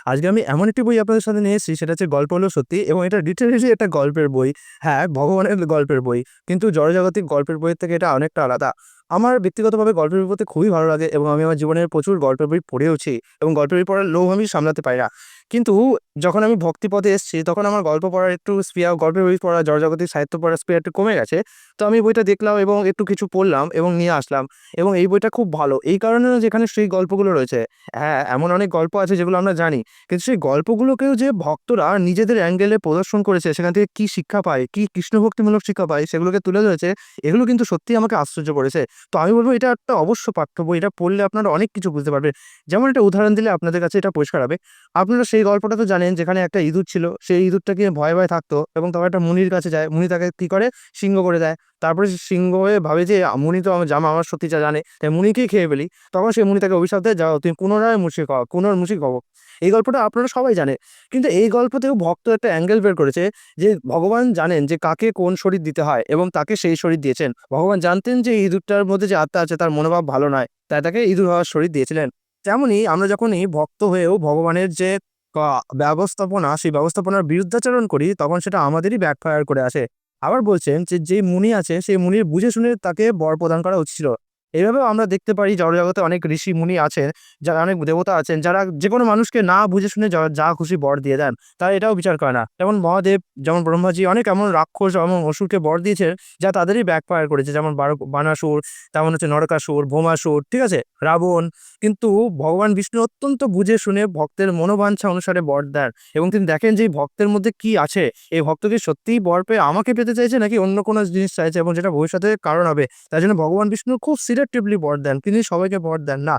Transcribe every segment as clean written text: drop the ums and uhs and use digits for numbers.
আজকে আমি এমন একটি বই আপনাদের সাথে নিয়ে এসেছি, সেটা হচ্ছে গল্প হলো সত্যি এবং এটা লিটারেলি একটা গল্পের বই। হ্যাঁ, ভগবানের গল্পের বই। কিন্তু জড়জাগতিক গল্পের বইয়ের থেকে এটা অনেকটা আলাদা। আমার ব্যক্তিগতভাবে গল্পের বই পড়তে খুবই ভালো লাগে এবং আমি আমার জীবনের প্রচুর গল্পের বই পড়েওছি এবং গল্পের বই পড়ার লোভ আমি সামলাতে পারি না। কিন্তু যখন আমি ভক্তিপথে এসেছি তখন আমার গল্প পড়ার একটু স্পৃহা, গল্পের বই পড়া, জড়জাগতিক সাহিত্য পড়ার স্পৃহা একটু কমে গেছে। তো আমি বইটা দেখলাম এবং একটু কিছু পড়লাম এবং নিয়ে আসলাম এবং এই বইটা খুব ভালো। এই কারণে না, যেখানে সেই গল্পগুলো রয়েছে, হ্যাঁ, এমন অনেক গল্প আছে যেগুলো আমরা জানি। কিন্তু সেই গল্পগুলোকেও যে ভক্তরা নিজেদের অ্যাঙ্গেলে প্রদর্শন করেছে, সেখান থেকে কি শিক্ষা পায়, কি কৃষ্ণভক্তিমূলক শিক্ষা পায়, সেগুলোকে তুলে ধরেছে। এগুলো কিন্তু সত্যিই আমাকে আশ্চর্য করেছে। তো আমি বলব এটা একটা অবশ্য পাঠ্য বই। এটা পড়লে আপনারা অনেক কিছু বুঝতে পারবেন। যেমন একটা উদাহরণ দিলে আপনাদের কাছে এটা পরিষ্কার হবে। আপনারা সেই গল্পটা তো জানেন, যেখানে একটা ইঁদুর ছিল। সেই ইঁদুরটাকে ভয়ে, ভয়ে থাকতো এবং তারপর একটা মুনির কাছে যায়। মুনি তাকে কি করে? সিংহ করে দেয়। তারপরে সে সিংহ হয়ে ভাবে যে মুনি তো আমার সত্যিটা জানে। তাই মুনিকেই খেয়ে ফেলি। তখন সেই মুনি তাকে অভিশাপ দেয়, "যাও তুমি পুনরায় মুশরিক হও, পুনর্মুশরিক হও।" এই গল্পটা আপনারা সবাই জানে। কিন্তু এই গল্পতেও ভক্ত একটা অ্যাঙ্গেল বের করেছে যে ভগবান জানেন যে কাকে কোন শরীর দিতে হয় এবং তাকে সেই শরীর দিয়েছেন। ভগবান জানতেন যে এই ইঁদুরটার মধ্যে যে আত্মা আছে তার মনোভাব ভালো নয়। তাই তাকে ইঁদুর হওয়ার শরীর দিয়েছিলেন। তেমনই আমরা যখনই ভক্ত হয়েও ভগবানের যে ক ব্যবস্থাপনা, সেই ব্যবস্থাপনার বিরুদ্ধাচরণ করি, তখন সেটা আমাদেরই ব্যাকফায়ার করে আসে। আবার বলছেন যে, যেই মুনি আছে সেই মুনির বুঝে শুনে তাকে বর প্রদান করা উচিত ছিল। এভাবেও আমরা দেখতে পারি জড়জগতে অনেক ঋষি মুনি আছেন, যারা অনেক দেবতা আছেন, যারা যেকোনো মানুষকে না বুঝে শুনে যা খুশি বর দিয়ে দেন। তারা এটাও বিচার করে না। যেমন মহাদেব, যেমন ব্রহ্মাজি অনেক এমন রাক্ষস এবং অসুরকে বর দিয়েছেন, যা তাদেরই ব্যাকফায়ার করেছে। যেমন বানাসুর, তেমন হচ্ছে নরকাসুর, ভৌমাসুর, ঠিক আছে? রাবণ। কিন্তু ভগবান বিষ্ণু অত্যন্ত বুঝে শুনে ভক্তের মনোবাঞ্ছা অনুসারে বর দেন এবং তিনি দেখেন যে এই ভক্তের মধ্যে কি আছে। এই ভক্ত কি সত্যিই বর পেয়ে আমাকে পেতে চাইছে নাকি অন্য কোনো জিনিস চাইছে এবং যেটা ভবিষ্যতে কারণ হবে। তাই জন্য ভগবান বিষ্ণু খুব সিলেক্টিভলি বর দেন। তিনি সবাইকে বর দেন না।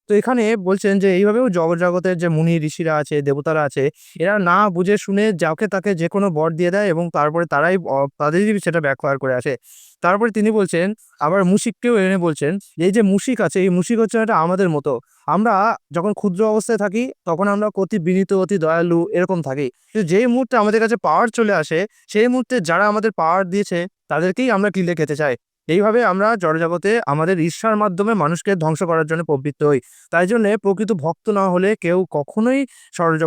তো এখানে বলছেন যে এইভাবেও জগতের যে মুনি ঋষিরা আছে, দেবতারা আছে, এরা না বুঝে শুনে যাকে তাকে যেকোনো বর দিয়ে দেয় এবং তারপরে তারাই তাদেরই সেটা ব্যাকফায়ার করে আসে। তারপরে তিনি বলছেন, আবার মুশিককেও এনে বলছেন, এই যে মুশিক আছে, এই মুশিক হচ্ছে একটা আমাদের মতো। আমরা যখন ক্ষুদ্র অবস্থায় থাকি তখন আমরা অতি বিনীত, অতি দয়ালু এরকম থাকি। কিন্তু যেই মুহূর্তে আমাদের কাছে পাওয়ার চলে আসে, সেই মুহূর্তে যারা আমাদের পাওয়ার দিয়েছে তাদেরকেই আমরা কিলে খেতে চাই। এইভাবে আমরা জড়জগতে আমাদের ঈর্ষার মাধ্যমে মানুষকে ধ্বংস করার জন্য প্রবৃত্ত হই। তাই জন্যে প্রকৃত ভক্ত না হলে কেউ কখনোই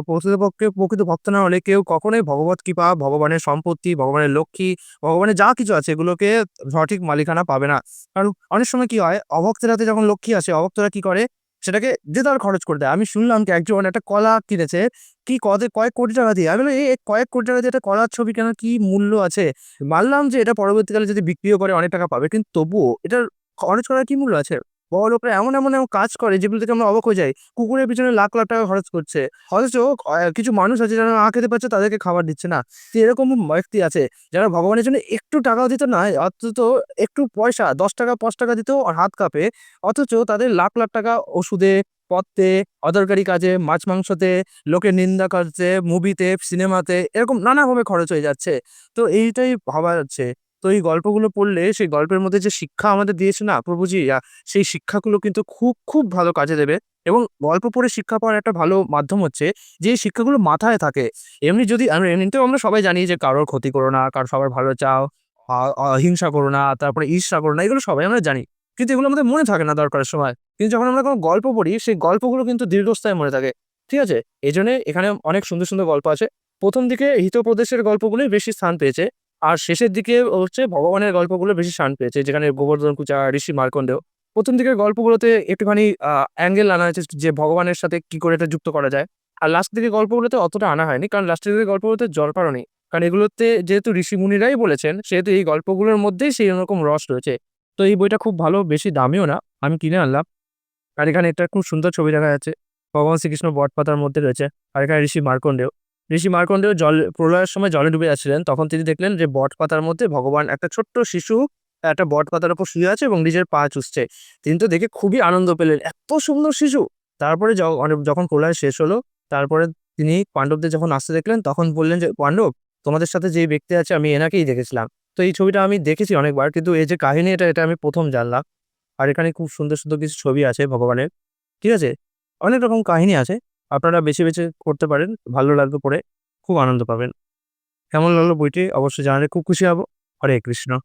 প্রকৃতপক্ষে প্রকৃত ভক্ত না হলে কেউ কখনোই ভগবৎ কৃপা, ভগবানের সম্পত্তি, ভগবানের লক্ষ্মী, ভগবানের যা কিছু আছে এগুলোকে সঠিক মালিকানা পাবে না। কারণ অনেক সময় কি হয়, অভক্তের হাতে যখন লক্ষ্মী আসে, অভক্তরা কি করে? সেটাকে যে তার খরচ করে দেয়। আমি শুনলাম কি একজন একটা কলা কিনেছে, কি কয়েক কোটি টাকা দিয়ে। আমি বললাম, "এই কয়েক কোটি টাকা দিয়ে একটা কলার ছবি কেনার কি মূল্য আছে?" মানলাম যে এটা পরবর্তীকালে যদি বিক্রিও করে অনেক টাকা পাবে। কিন্তু তবুও এটার খরচ করার কি মূল্য আছে? বড়লোকরা এমন কাজ করে যেগুলো থেকে আমরা অবাক হয়ে যাই। কুকুরের পিছনে লাখ, লাখ টাকা খরচ করছে। অথচ কিছু মানুষ আছে যারা না খেতে পাচ্ছে, তাদেরকে খাবার দিচ্ছে না। তো এরকম ব্যক্তি আছে যারা ভগবানের জন্য একটু টাকাও দিতে না, অন্তত একটু পয়সা ৳১০ ৳৫ দিতেও ওর হাত কাঁপে। অথচ তাদের লাখ, লাখ টাকা ওষুধে, পথ্যে, অদরকারি কাজে, মাছ-মাংসতে, লোকের নিন্দা করছে, মুভিতে, সিনেমাতে এরকম নানাভাবে খরচ হয়ে যাচ্ছে। তো এইটাই ভাবা যাচ্ছে। তো এই গল্পগুলো পড়লে সেই গল্পের মধ্যে যে শিক্ষা আমাদের দিয়েছে না প্রভুজি, সেই শিক্ষাগুলো কিন্তু খুব, খুব ভালো কাজে দেবে এবং গল্প পড়ে শিক্ষা পাওয়ার একটা ভালো মাধ্যম হচ্ছে যে এই শিক্ষাগুলো মাথায় থাকে। এমনি যদি এমনিতেও আমরা সবাই জানি যে কারোর ক্ষতি করো না, সবার ভালো চাও, আ অহিংসা করো না, তারপরে ঈর্ষা করো না, এগুলো সবাই আমরা জানি। কিন্তু এগুলো আমাদের মনে থাকে না দরকারের সময়। কিন্তু যখন আমরা কোনো গল্প পড়ি, সেই গল্পগুলো কিন্তু দীর্ঘস্থায়ী মনে থাকে। ঠিক আছে? এজন্যে এখানে অনেক সুন্দর, সুন্দর গল্প আছে। ১ম দিকে হিতোপদেশের গল্পগুলোই বেশি স্থান পেয়েছে। আর শেষের দিকে হচ্ছে ভগবানের গল্পগুলো বেশি শান পেয়েছে। যেখানে গোবর্ধন পূজা, ঋষি মার্কণ্ডেয়। ১ম দিকের গল্পগুলোতে একটুখানি অ্যাঙ্গেল আনা হয়েছে যে ভগবানের সাথে কি করে এটা যুক্ত করা যায়। আর লাস্টের দিকের গল্পগুলোতে অতটা আনা হয়নি। কারণ লাস্টের দিকের গল্পগুলোতে জড়পারও নেই। কারণ এগুলোতে যেহেতু ঋষিমুনিরাই বলেছেন, সেহেতু এই গল্পগুলোর মধ্যেই সেই রকম রস রয়েছে। তো এই বইটা খুব ভালো, বেশি দামিও না। আমি কিনে আনলাম। আর এখানে একটা খুব সুন্দর ছবি দেখা যাচ্ছে। ভগবান শ্রীকৃষ্ণ বটপাতার মধ্যে রয়েছে। আর এখানে ঋষি মার্কণ্ডেয়। ঋষি মার্কণ্ডেয় প্রলয়ের সময় জলে ডুবে যাচ্ছিলেন। তখন তিনি দেখলেন যে বটপাতার মধ্যে ভগবান একটা ছোট্ট শিশু একটা বটপাতার উপর শুয়ে আছে এবং নিজের পা চুষছে। তিনি তো দেখে খুবই আনন্দ পেলেন। এত সুন্দর শিশু! তারপরে যখন প্রলয় শেষ হলো, তারপরে তিনি পাণ্ডবদের যখন আসতে দেখলেন, তখন বললেন যে, "পাণ্ডব, তোমাদের সাথে যেই ব্যক্তি আছে আমি এনাকেই দেখেছিলাম।" তো এই ছবিটা আমি দেখেছি অনেকবার। কিন্তু এই যে কাহিনী এটা আমি ১ম জানলাম। আর এখানে খুব সুন্দর, সুন্দর কিছু ছবি আছে ভগবানের। ঠিক আছে? অনেক রকম কাহিনী আছে। আপনারা বেছে, বেছে পড়তে পারেন। ভালো লাগবে পড়ে। খুব আনন্দ পাবেন। কেমন লাগলো বইটি অবশ্যই জানালে খুব খুশি হব। হরে কৃষ্ণ।